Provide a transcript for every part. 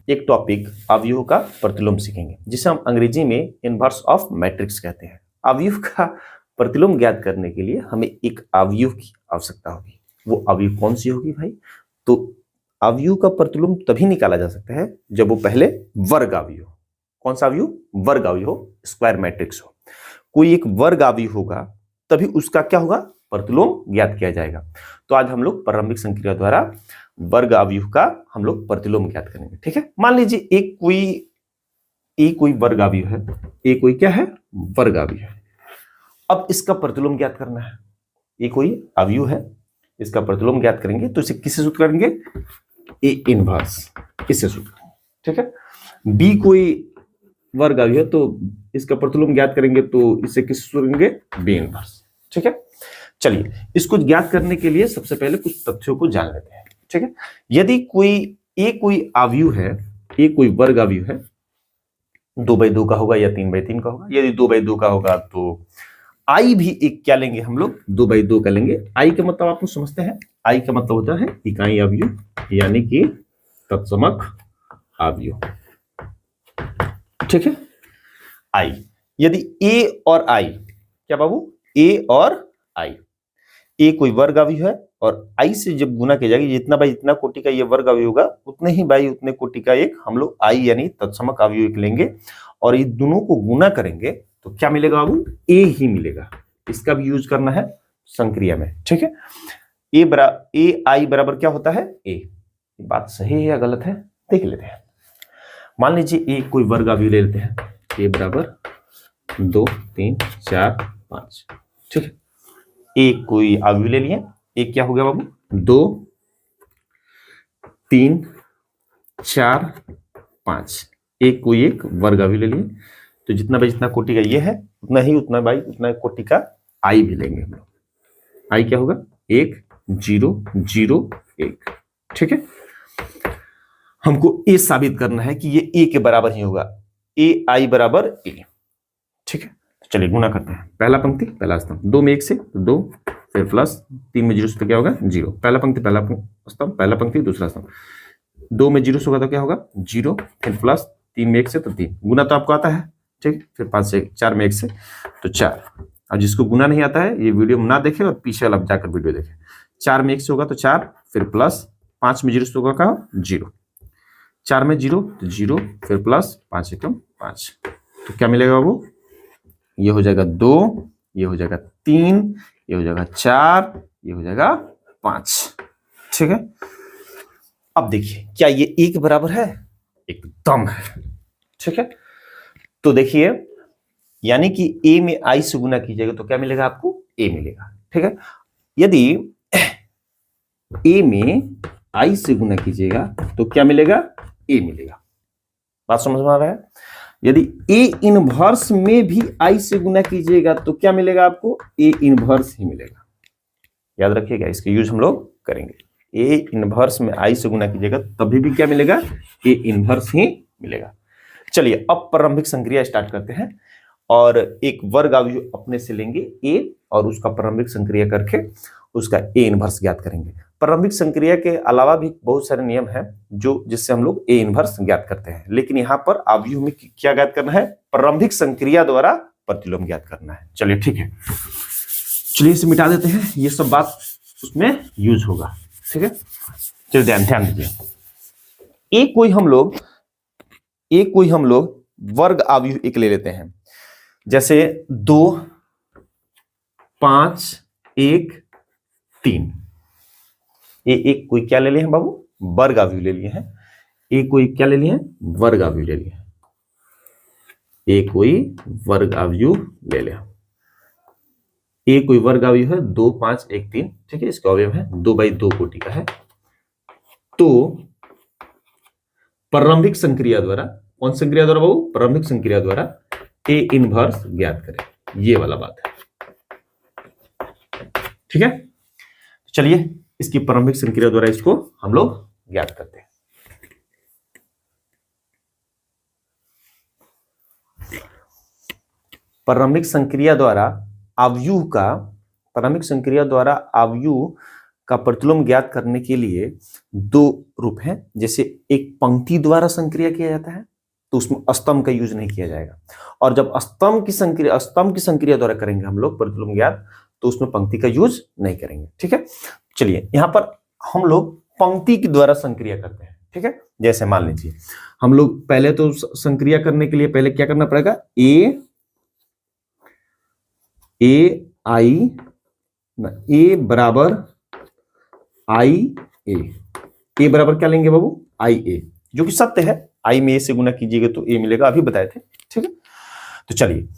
एक टॉपिक अवयव का प्रतिलोम सीखेंगे, जिसे हम अंग्रेजी में इनवर्स ऑफ मैट्रिक्स कहते हैं। अवयव का प्रतिलोम ज्ञात करने के लिए हमें एक अवयव की आवश्यकता होगी। वो अवयव कौन सी होगी भाई? तो अवयव का प्रतिलोम तभी निकाला जा सकता है जब वो पहले वर्ग अवयव हो। कौन सा अवयव? वर्ग अवयव हो, स्क्वायर मैट्रिक्स हो। कोई एक वर्ग अवयव होगा तभी उसका क्या होगा? प्रतिलोम ज्ञात किया जाएगा। तो आज हम लोग प्रारंभिक संक्रिया द्वारा वर्ग अवयव का हम लोग प्रतिलोम ज्ञात करेंगे। ठीक है, मान लीजिए एक कोई वर्ग अवयव है, एक कोई क्या है? वर्ग अवयव है। अब इसका प्रतिलोम ज्ञात करना है। ये कोई अवयव है, इसका प्रतिलोम ज्ञात करेंगे तो इसे किससे सूत्र करेंगे? ए इनवर्स, इससे सूत्र करेंगे। ठीक है, बी कोई वर्ग अवयव है तो इसका प्रतिलोम ज्ञात करेंगे तो इसे किससे सूत्र करेंगे? B inverse. ठीक है, चलिए इसको ज्ञात करने के लिए सबसे पहले कुछ तथ्यों को जान लेते हैं। ठीक है, यदि कोई अवयव है, एक कोई वर्ग अवयव है, 2/2 का होगा या 3/3 का होगा। यदि 2/2 का होगा तो आई भी एक क्या लेंगे हम लोग? 2/2 का लेंगे। आई का मतलब आप लोग समझते हैं, आई का मतलब होता है इकाई अवयव, यानी कि तत्समक अवयव। ठीक है, आई। यदि ए और आई, क्या बाबू? ए और आई, ए कोई वर्ग अवयव है और आई से जब गुना किया जाएगा, जितना बाई जितना कोटि का ये वर्ग अवयव होगा उतने ही बाई उतने कोटि का एक हम लोग आई यानी तत्समक अवयव एक लेंगे और ये दोनों को गुना करेंगे तो क्या मिलेगा बाबू? ए ही मिलेगा। इसका भी यूज करना है संक्रिया में। ठीक है, ए आई बराबर क्या होता है? ए। बात सही है या गलत है देख लेते हैं। मान लीजिए ए कोई वर्ग अवयव ले लेते हैं, ए बराबर 2 3 4 5। ठीक है, एक कोई अवयव ले लिए, एक क्या हो गया बाबू? 2 3 4 5। एक कोई एक वर्ग अवयव ले लिए तो जितना बाई जितना कोटि का ये है उतना ही उतना बाई उतना कोटि का आई भी लेंगे हम लोग। आई क्या होगा? 1 0 0 1। ठीक है, हमको ए साबित करना है कि ये ए के बराबर ही होगा, ए आई बराबर ए। ठीक है, चलिए गुना करते हैं। पहला पंक्ति पहला स्तंभ, 2 में 1 से 2, फिर प्लस 3 में 0 से तो क्या होगा? 0। पहला पंक्ति पहला स्तंभ, पहला पंक्ति दूसरा स्तंभ। 2 में 0 से होगा तो क्या होगा? 0, फिर प्लस 3 में 1 से तो 3। गुना तो आपको आता है। ठीक, फिर 5 से 4 में 1 से तो 4। अब जिसको गुना नहीं आता है ये वीडियो में ना देखे और पीछे वाला जाकर वीडियो देखे। 4 में 1 से होगा तो 4, फिर प्लस 5 में 0 से होगा क्या? 0। 4 में 0 तो 0, फिर प्लस 5 एकम 5। तो क्या मिलेगा बाबू? ये हो जाएगा 2, ये हो जाएगा 3, ये हो जाएगा 4, ये हो जाएगा 5। ठीक है, अब देखिए क्या ये ए के बराबर है? एकदम है। ठीक है, तो देखिए यानी कि ए में आई से गुना कीजिएगा तो क्या मिलेगा आपको? ए मिलेगा। ठीक है, यदि ए में आई से गुना कीजिएगा तो क्या मिलेगा? ए मिलेगा। बात समझ में आ रहा है? यदि ए इनवर्स में भी आई से गुना कीजिएगा तो क्या मिलेगा आपको? ए इनवर्स ही मिलेगा। याद रखिएगा, इसके यूज हम लोग करेंगे। ए इनवर्स में आई से गुना कीजिएगा तभी भी क्या मिलेगा? ए इनवर्स ही मिलेगा। चलिए अब प्रारंभिक संक्रिया स्टार्ट करते हैं और एक वर्ग अवयव अपने से लेंगे ए और उसका प्रारंभिक संक्रिया करके उसका ए इनवर्स ज्ञात करेंगे। प्रारंभिक संक्रिया के अलावा भी बहुत सारे नियम हैं जिससे हम लोग ए इनवर्स ज्ञात करते हैं, लेकिन यहाँ पर अवयव में क्या ज्ञात करना है? प्रारंभिक संक्रिया द्वारा प्रतिलोम ज्ञात करना है। चलिए ठीक है, चलिए इसे मिटा देते हैं, ये सब बात उसमें यूज होगा। ठीक है, चलिए ध्यान दीजिए। एक कोई हम लोग वर्ग अवयव एक ले लेते हैं, जैसे 2 5 1 3। ये एक कोई क्या ले लिए हैं बाबू? वर्ग अवयव ले लिए हैं। एक कोई क्या ले लिए हैं? वर्ग अवयव ले लिए हैं। एक कोई वर्ग अवयव ले लिया। एक कोई वर्ग अवयव है 2 5 1 3। ठीक है, इसका अवयव है 2/2 कोटि का है। तो प्रारंभिक संक्रिया द्वारा, कौन संक्रिया द्वारा बाबू? प्रारंभिक संक्रिया द्वारा ए इनवर्स ज्ञात करें, ये वाला बात है। ठीक है, चलिए इसकी प्रारंभिक संक्रिया द्वारा इसको हम लोग ज्ञात करते हैं। प्रारंभिक संक्रिया द्वारा अवयव का प्रतिलोम ज्ञात करने के लिए दो रूप हैं। जैसे एक पंक्ति द्वारा संक्रिया किया जाता है तो उसमें स्तंभ का यूज नहीं किया जाएगा, और जब स्तंभ की संक्रिया द्वारा करेंगे हम लोग प्रतिलोम ज्ञात, तो उसमें पंक्ति का यूज नहीं करेंगे। ठीक है, चलिए यहां पर हम लोग पंक्ति के द्वारा संक्रिया करते हैं। ठीक है, जैसे मान लीजिए हम लोग पहले तो संक्रिया करने के लिए पहले क्या करना पड़ेगा, ए बराबर आई ए बराबर क्या लेंगे बाबू, आई ए, जो कि सत्य है। आई में ए से गुना कीजिएगा तो ए मिलेगा, अभी बताए थे। ठीक है, तो चलिए,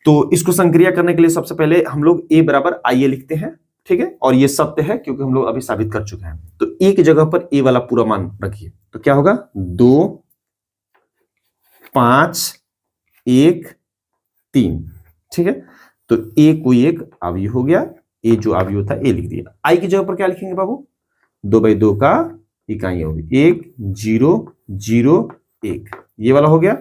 तो इसको संक्रिया करने के लिए सबसे पहले हम लोग ए बराबर आई ए लिखते हैं। ठीक है, और ये सत्य है क्योंकि हम लोग अभी साबित कर चुके हैं। तो एक जगह पर ए वाला पूरा मान रखिए, तो क्या होगा, 2 5 1 3। ठीक है, तो ए कोई एक अवयव हो गया, ए जो अवयव था ए लिख दिया। आई की जगह पर क्या लिखेंगे बाबू, 2/2 का इकाई होगी, 1 0 0 1, ये वाला हो गया।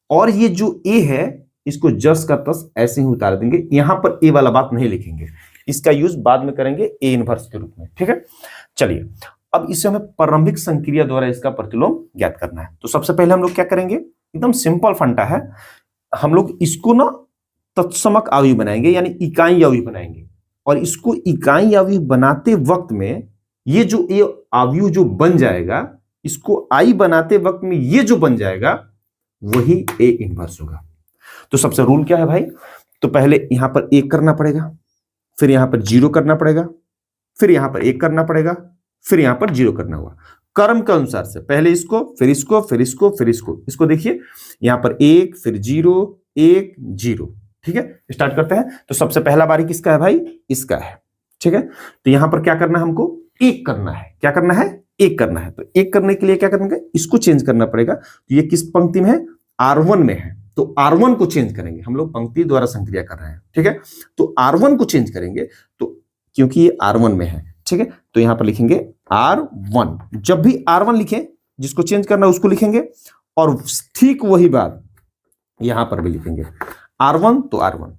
और ये जो ए है इसको जस का तस ऐसे ही उतार देंगे, यहां पर ए वाला बात नहीं लिखेंगे, इसका यूज बाद में करेंगे ए इनवर्स के रूप में। ठीक है, चलिए अब इसे हमें प्रारंभिक संक्रिया द्वारा इसका प्रतिलोम ज्ञात करना है। तो सबसे पहले हम लोग क्या करेंगे, एकदम सिंपल फंडा है, हम लोग इसको ना तत्समक अवयव बनाएंगे, यानी इकाई अवयव बनाएंगे। और इसको इकाई अवयव बनाते वक्त में ये जो ए अवयव जो बन जाएगा, इसको आई बनाते वक्त में ये जो बन जाएगा वही ए इनवर्स होगा। तो सबसे रूल क्या है भाई, तो पहले यहां पर 1 करना पड़ेगा, फिर यहां पर 0 करना पड़ेगा, फिर यहां पर 1 करना पड़ेगा, फिर यहां पर 0 करना होगा। क्रम के अनुसार से पहले इसको, फिर इसको, फिर इसको, फिर इसको देखिए, यहां पर 1 फिर 0 1 0। ठीक है, स्टार्ट करते हैं। तो सबसे पहला बारी किसका है भाई, इसका है। ठीक है, तो यहां पर क्या करना है, हमको 1 करना है। क्या करना है, 1 करना है। तो 1 करने के लिए क्या करना है, इसको चेंज करना पड़ेगा। तो ये किस पंक्ति में है, R1 में है, तो R1 को चेंज करेंगे। हम लोग पंक्ति द्वारा संक्रिया कर रहे हैं। ठीक है, तो R1 को चेंज करेंगे, तो क्योंकि ये R1 में है। ठीक है, तो यहां पर लिखेंगे R1। जब भी R1 लिखें, जिसको चेंज करना है उसको लिखेंगे, और ठीक वही बात यहां पर भी लिखेंगे, R1 तो R1।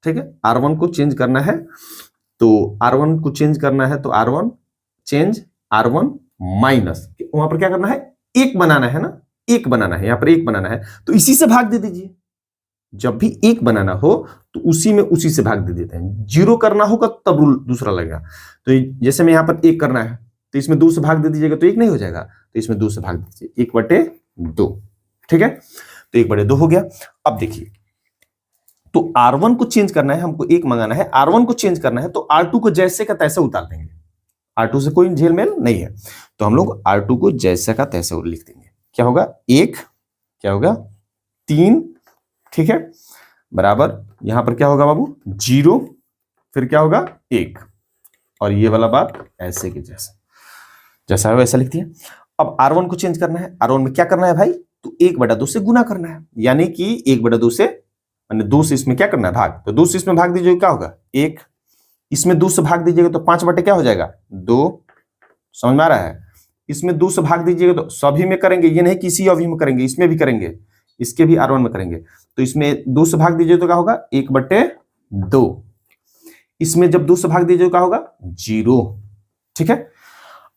ठीक है, R1 को चेंज करना है, तो R1 को चेंज करना है, तो R1 चेंज R1 माइनस, वहां पर क्या करना है, 1 बनाना है ना, 1 बनाना है, यहां पर 1 बनाना है, तो इसी से भाग दे दीजिए। जब भी 1 बनाना हो तो उसी से भाग दे देते हैं। 0 करना होगा तब रूल दूसरा लगेगा। तो जैसे मैं यहां पर 1 करना है, तो इसमें 2 से भाग दे दीजिएगा तो 1 नहीं हो जाएगा, तो इसमें 2 से भाग दीजिए, 1/2। ठीक है, तो 1/2 हो गया। अब देखिए, तो R1 को चेंज करना है, हमको 1 मंगाना है, R1 को चेंज करना है, तो R2 को जैसे का तैसे उतार देंगे। R2 से कोई झेल मेल नहीं है, तो हम लोग R2 को जैसे का तैसे लिख देंगे। क्या होगा, 1, क्या होगा 3, ठीक है, बराबर यहां पर क्या होगा बाबू, 0, फिर क्या होगा 1, और ये वाला बात ऐसे के जैसा है वैसा लिख दिया। अब R1 को चेंज करना है, R1 में क्या करना है भाई, तो 1/2 से गुना करना है, यानी कि 1/2 से, मैंने 2 से इसमें क्या करना है, भाग, तो 2 से इसमें भाग दीजिएगा, क्या होगा 1, इसमें 2 से भाग दीजिएगा तो 5 क्या हो जाएगा 2। समझ में आ रहा है, इसमें 2 से भाग दीजिएगा तो सभी में करेंगे, ये नहीं किसी अवयव में करेंगे, इसमें भी करेंगे, इसके भी R1 में करेंगे। तो इसमें 2 से भाग दीजिए तो क्या होगा 1/2, इसमें जब 2 से भाग दीजिए तो क्या होगा 0। ठीक है,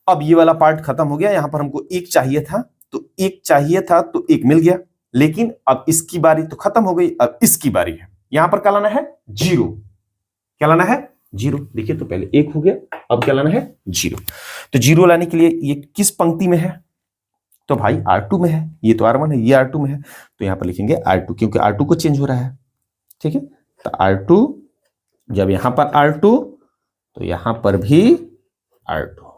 अब ये वाला पार्ट खत्म हो गया। यहां पर हमको 1 चाहिए था, तो 1 चाहिए था तो 1 मिल गया, लेकिन अब इसकी बारी तो खत्म हो गई, अब इसकी बारी है। यहां पर क्या लाना है 0, क्या लाना है 0। देखिए, तो पहले 1 हो गया, अब क्या लाना है 0। तो 0 लाने के लिए ये किस पंक्ति में है, तो भाई R2 में है, ये तो R1 है, ये R2 में है, तो यहां पर लिखेंगे R2, क्योंकि R2 को चेंज हो रहा है। ठीक है, तो R2, जब यहां पर R2 तो यहां पर भी R2।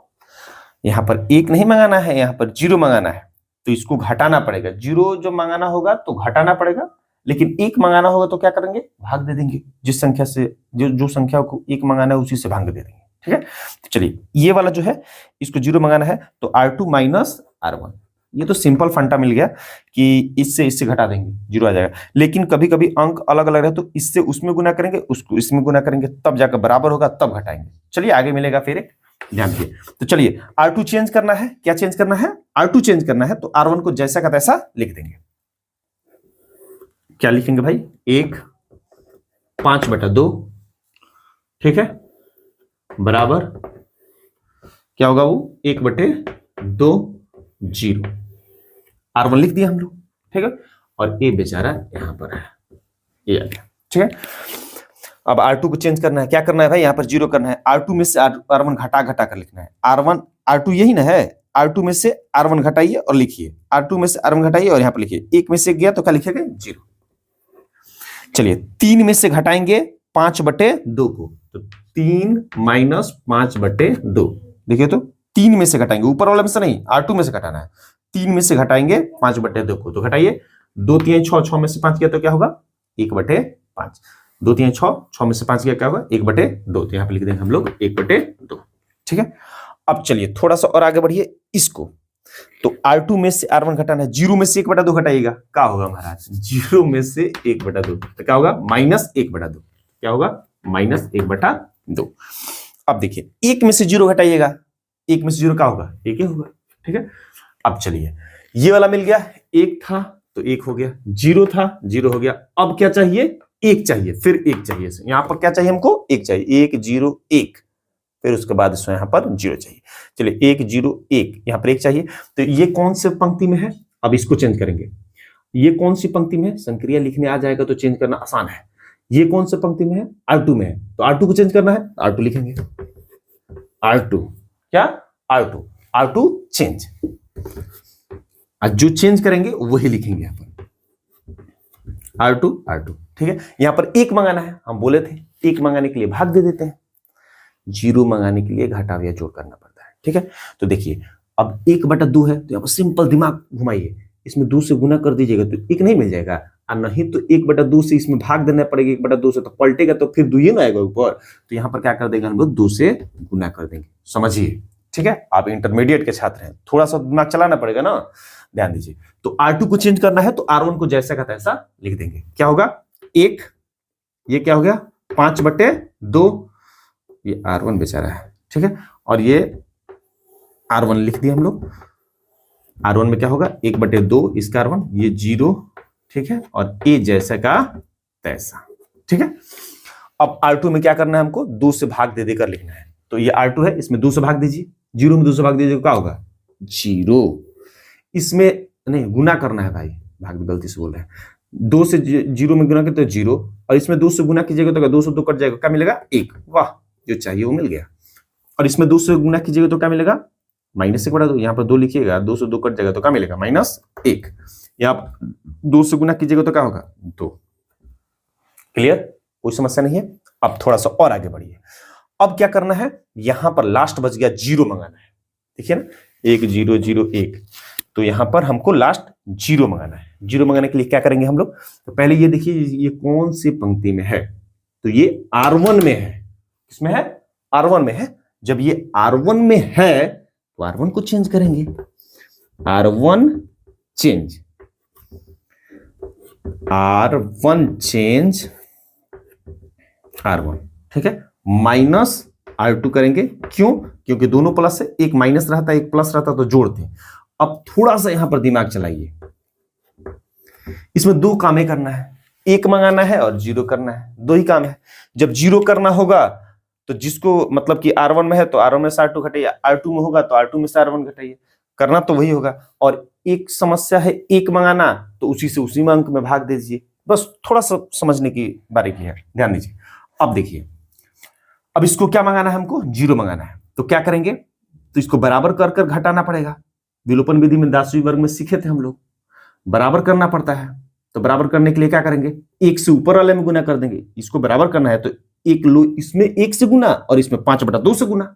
यहां पर 1 नहीं मंगाना है, यहां पर 0 मंगाना है, तो इसको घटाना पड़ेगा। 0 जो मंगाना होगा तो घटाना पड़ेगा, लेकिन 1 मंगाना होगा तो क्या करेंगे, भाग दे देंगे, जिस संख्या से जो संख्या को 1 मंगाना है उसी से भाग दे देंगे। ठीक है, तो चलिए ये वाला जो है इसको 0 मंगाना है, तो R2 माइनस R1, ये तो सिंपल फंडा मिल गया कि इससे घटा देंगे 0 आ जाएगा। लेकिन कभी कभी अंक अलग अलग रहे तो इससे उसमें गुना करेंगे, उसको इसमें गुना करेंगे, तब जाकर बराबर होगा, तब घटाएंगे। चलिए आगे मिलेगा फिर एक, ध्यान दीजिए। तो चलिए R2 चेंज करना है, क्या चेंज करना है, R2 चेंज करना है, तो R1 को जैसा का तैसा लिख देंगे। क्या लिखेंगे भाई, 1 5/2, ठीक है, बराबर क्या होगा वो 1/2 0। R1 लिख दिया हम लोग, ठीक है। और ए बेचारा यहां पर है, ये आ गया, ठीक है। अब R2 को चेंज करना है, क्या करना है भाई, यहां पर 0 करना है। R2 में से R1 घटा घटा कर लिखना है। R2 यही ना है, R2 में से R1 घटाइए और लिखिए, R2 में से R1 घटाइए और यहां पर लिखिए। 1 में से गया तो क्या लिखेगा 0। चलिए 3 में से घटाएंगे 5/2 को, तो 3 - 5/2। देखिए तो 3 में से घटाएंगे, ऊपर वाले में से नहीं, R2 में से घटाना है। 3 में से घटाएंगे 5/2 को, तो घटाइए। 2 3 6, 6 में से 5 गया तो क्या होगा 1/5। 2 3 6, 6 में से 5 गया क्या होगा 1/2। तो यहाँ पे लिख देंगे हम लोग 1/2, ठीक है। अब चलिए थोड़ा सा और आगे बढ़िए इसको। तो R2 में से R1 घटाना है, 0 में से 1/2 घटाइएगा, क्या होगा महाराज 0 में से 1/2, तो क्या होगा -1/2। क्या होगा -1/2। अब देखिए 1 में से 0 घटाइएगा, 1 में से 0 क्या होगा 1 ही होगा, ठीक है। अब चलिए ये वाला मिल गया, 1 था तो 1 हो गया, 0 था 0 हो गया। अब क्या चाहिए 1 चाहिए, फिर 1 चाहिए। यहां पर क्या चाहिए हमको 1 चाहिए, 1 0 1, फिर उसके बाद इसमें यहां पर 0 चाहिए। चलिए 1 0 1, यहां पर 1 चाहिए। तो ये कौन से पंक्ति में है, अब इसको चेंज करेंगे। ये कौन सी पंक्ति में है, संक्रिया लिखने आ जाएगा तो चेंज करना आसान है। ये कौन से पंक्ति में है, R2 में है, तो R2 को चेंज करना है, R2 लिखेंगे। R2 क्या, R2 चेंज। जो चेंज करेंगे वही लिखेंगे यहां पर, R2, ठीक है। यहां पर 1 मंगाना है, हम बोले थे 1 मंगाने के लिए भाग दे देते हैं, 0 मंगाने के लिए घटाव या जोड़ करना पड़ता है, ठीक है। तो देखिए अब 1/2 है, तो यहाँ पर सिंपल दिमाग घुमाइए, इसमें 2 से गुना कर दीजिएगा तो 1 नहीं मिल जाएगा, और नहीं तो 1/2 से इसमें भाग देना पड़ेगा, 1/2 से तो पलटेगा तो फिर 2 ही ना आएगा ऊपर। तो यहाँ पर क्या कर देंगे हम लोग 2 से गुना कर देंगे, समझिए, ठीक है। आप इंटरमीडिएट के छात्र हैं, थोड़ा सा दिमाग चलाना पड़ेगा ना, ध्यान दीजिए। तो R2 को चेंज करना है तो R1 को जैसा का तैसा लिख देंगे। क्या होगा 1, ये क्या हो गया 5/2, ये R1 बेचारा है, ठीक है। और ये R1 लिख दिया हम लोग। R1 में क्या होगा 1/2 इसका R1, ये 0, ठीक है। और ए जैसा का तैसा, ठीक है। अब R2 में क्या करना है हमको 2 से भाग दे देकर लिखना है। तो ये R2 है, इसमें 2 से भाग दीजिए, 0 में 2 से भाग दीजिए क्या होगा 0। इसमें नहीं गुना करना है भाई, भाग भी गलती से बोल रहे हैं। 2 से 0 में गुना करते तो 0, और इसमें 2 से गुना कीजिएगा तो 2 से 2 कट जाएगा, क्या मिलेगा 1। वाह, जो चाहिए वो मिल गया। और इसमें 2 से गुना कीजिएगा तो क्या मिलेगा -1/2, यहाँ पर 2 लिखिएगा, 2 से 2 कट जाएगा तो क्या मिलेगा -1। यहाँ 2 से गुना कीजिएगा तो क्या होगा 2। क्लियर, कोई समस्या नहीं है। अब थोड़ा सा और आगे बढ़िए। अब क्या करना है, यहां पर लास्ट बच गया 0 मंगाना है, देखिए ना 1 0 0 1, तो यहां पर हमको लास्ट 0 मंगाना है। 0 मंगाने के लिए क्या करेंगे हम लोग, तो पहले ये देखिए ये कौन सी पंक्ति में है, तो ये R1 में है। किसमें है, R1 में है। जब ये R1 में है तो R1 को चेंज करेंगे, R1 change, R1 change R1, ठीक है। -R2 करेंगे, क्यों, क्योंकि दोनों प्लस है, एक माइनस रहता एक प्लस रहता तो जोड़ते। अब थोड़ा सा यहां पर दिमाग चलाइए, इसमें 2 काम करना है, 1 मंगाना है और 0 करना है, 2 ही काम है। जब 0 करना होगा तो जिसको मतलब कि R1 में है तो R1 में से R2 घटाइए, R2 में होगा तो R2 में से R1 घटाइए, करना तो वही होगा। और एक समस्या है 1 मंगाना, तो उसी से उसी में अंक में भाग दे दीजिए, बस थोड़ा सा समझने की बारीकी है, ध्यान दीजिए। अब देखिए, अब इसको क्या मंगाना है हमको 0 मंगाना है, तो क्या करेंगे, तो इसको बराबर कर कर घटाना पड़ेगा। विलोपन विधि में 10वीं वर्ग में सीखे थे हम लोग, बराबर करना पड़ता है। तो बराबर करने के लिए क्या करेंगे, 1 से ऊपर वाले में गुना कर देंगे। इसको बराबर करना है तो एक लो, इसमें 1 से गुना और इसमें 5/2 से गुना।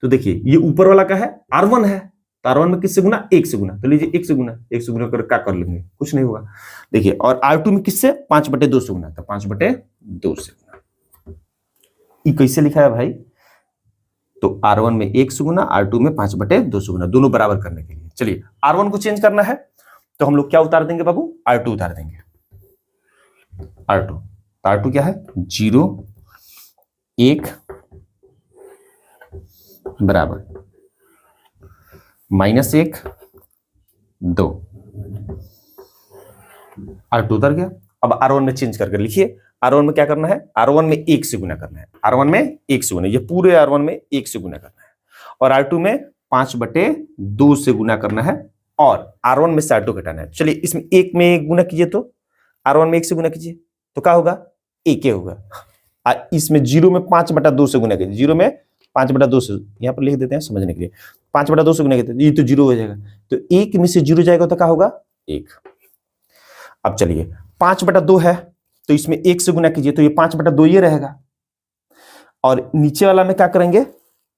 तो देखिए ये ऊपर वाला का है R1 है, तो R1 में किससे गुना 1 से गुना, तो लीजिए 1 से गुना कर क्या कर लेंगे, कुछ नहीं होगा। देखिए और R2 में किससे 5/2 से गुना, तो 5/2 से गुना। ये कैसे लिखा है भाई, तो R1 में 1 से गुना, R2 में 5/2 से गुना, दोनों बराबर करने के लिए। चलिए R1 को चेंज करना है तो हम लोग क्या उतार देंगे बाबू, R2 उतार देंगे। R2 क्या है 0 1 बराबर -1 2, R2 उतर गया। अब R1 में चेंज करके लिखिए, R1 में क्या करना है, R1 में 1 से गुना करना है, R1 में 1 से गुना, ये पूरे R1 में 1 से गुना करना है। और R2 में 5/2 से गुना करना है और R1 में से R2 घटाना है। चलिए इसमें 1 में गुना कीजिए, तो R1 में 1 से गुना कीजिए तो क्या होगा, 1 होगा। इसमें 0 में 5/2 से गुना कीजिए, 0 में 5/2 से, यहां पर लिख देते हैं समझने के लिए, 5/2 से गुना कीजिए ये तो 0 हो जाएगा, तो 1 में से 0 जाएगा तो क्या होगा, 1। अब चलिए 5/2 है तो इसमें 1 से गुना कीजिए तो ये 5/2 ये रहेगा, और नीचे वाला में क्या करेंगे,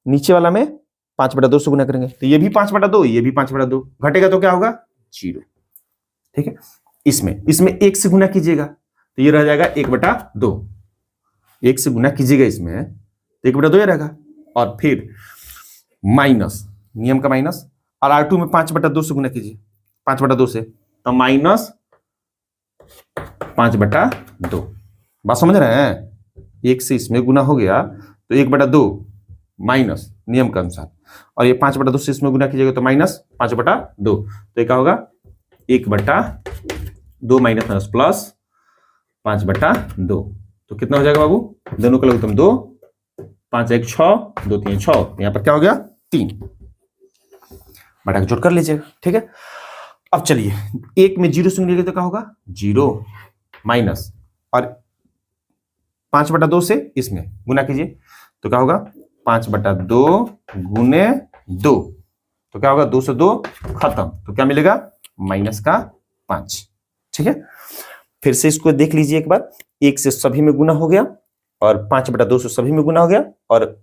नीचे वाला में 5/2 से गुना करेंगे तो ये भी 5/2, ये भी 5/2, घटेगा तो क्या होगा, 0। ठीक है, इसमें 1 से गुना कीजिएगा तो ये रह जाएगा 1/2, 1 से गुना कीजिएगा इसमें तो 1/2 ये रहेगा, और फिर माइनस, नियम का माइनस, और R2 में 5/2 से गुना कीजिए, 5/2 से तो माइनस 5/2। बात समझ रहे हैं, 1 से इसमें गुना हो गया तो 1/2 माइनस नियम के अनुसार, और ये 5/2 से इसमें गुना कीजिएगा तो माइनस 5/2, तो ये क्या होगा, 1/2 माइनस माइनस प्लस 5/2, तो कितना हो जाएगा बाबू, दोनों का लघुत्तम 2, 5 1 6, 2 3 6, यहां पर क्या हो गया, 3, बटा के जोड़ कर लीजिएगा। ठीक है, अब चलिए 1 में 0 से गुना तो क्या होगा, 0 माइनस, और 5/2 से इसमें गुना कीजिए तो क्या होगा, 5/2 गुने 2, तो क्या होगा, 2 से 2 खत्म, तो क्या मिलेगा, -5। ठीक है, फिर से इसको देख लीजिए एक बार, 1 से सभी में गुना हो गया और 5/2 से सभी में गुना हो गया, और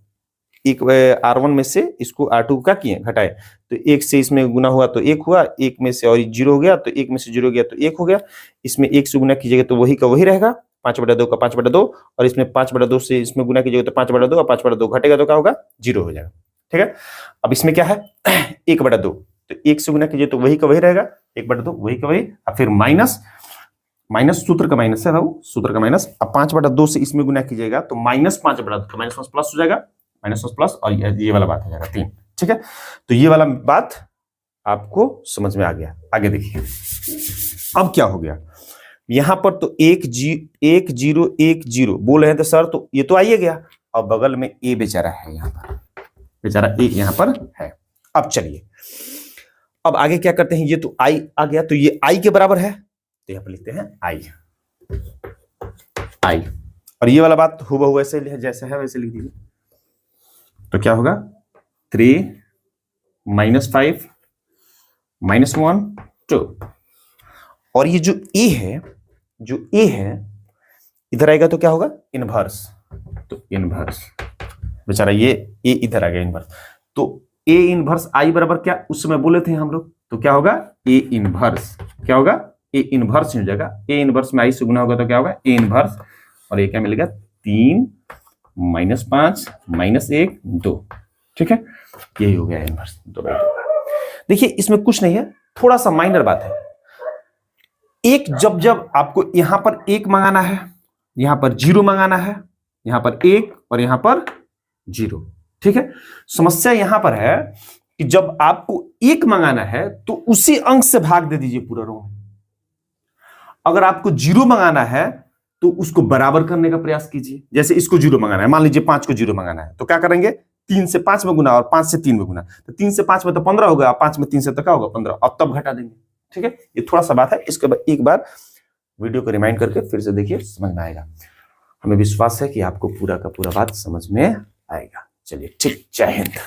एक R1 में से इसको R2 का किए घटाए तो 1 से इसमें गुना हुआ तो 1 हुआ, 1 में से और 0 हो गया तो 1 में से 0 गया तो 1 हो गया, इसमें 1 से गुना कीजिएगा तो वही का वही रहेगा, 5/2 का 5/2, और इसमें 5/2 से इसमें गुना कीजिएगा तो 5/2, और 5/2 घटेगा तो क्या होगा, 0 हो जाएगा। ठीक है, अब इसमें क्या है 1/2, तो 1 से गुना कीजिए तो वही का वही रहेगा, 1/2 वही का वही, और फिर माइनस सूत्र का माइनस है बाबू, सूत्र का माइनस, अब 5/2 से इसमें गुना कीजिएगा तो -5/2 तो माइनस प्लस हो जाएगा, माइनस प्लस, और ये वाला बात हो जाएगा 3। ठीक है, तो ये वाला बात आपको समझ में आ गया। आगे देखिए अब क्या हो गया, यहां पर तो 1 0 1 0 बोल रहे हैं तो सर, तो ये तो आइए गया, अब बगल में ए बेचारा है, यहाँ पर बेचारा ए यहाँ पर है। अब चलिए अब आगे क्या करते हैं, ये तो आई आ गया तो ये आई के बराबर है, तो यहाँ पर लिखते हैं आई, और ये वाला बात हुबहू वैसे जैसे है वैसे लिख दीजिए, तो क्या होगा 3 -5 -1 2, और ये जो ए है इधर आएगा तो क्या होगा, इनवर्स, तो इनवर्स बेचारा ये ए इधर आ गया इनवर्स, तो ए इनवर्स आई बराबर क्या उस समय बोले थे हम लोग, तो क्या होगा ए इनवर्स, क्या होगा ए इनवर्स हो जाएगा, ए इनवर्स में आई से गुना होगा तो क्या होगा ए इनवर्स, और ये क्या मिलेगा 3 -5 -1 2। ठीक है, यही हो गया इनवर्स। देखिए इसमें कुछ नहीं है, थोड़ा सा माइनर बात है, एक जब आपको यहां पर 1 मंगाना है, यहां पर 0 मंगाना है, यहां पर 1 और यहां पर 0। ठीक है, समस्या यहां पर है कि जब आपको 1 मंगाना है तो उसी अंक से भाग दे दीजिए पूरा रो, अगर आपको 0 मंगाना है तो उसको बराबर करने का प्रयास कीजिए, जैसे इसको 0 मंगाना है, मान लीजिए 5 को 0 मंगाना है तो क्या करेंगे, 3 से 5 में गुना और 5 से 3 में गुना, तो 3 से 5 में तो 15 होगा, 5 में 3 से तो क्या होगा 15, अब तब घटा देंगे। ठीक है, ये थोड़ा सा बात है, इसके बाद एक बार वीडियो को रिमाइंड करके फिर से देखिए, समझ में आएगा। हमें विश्वास है कि आपको पूरा का पूरा बात समझ में आएगा। चलिए ठीक, जय हिंद।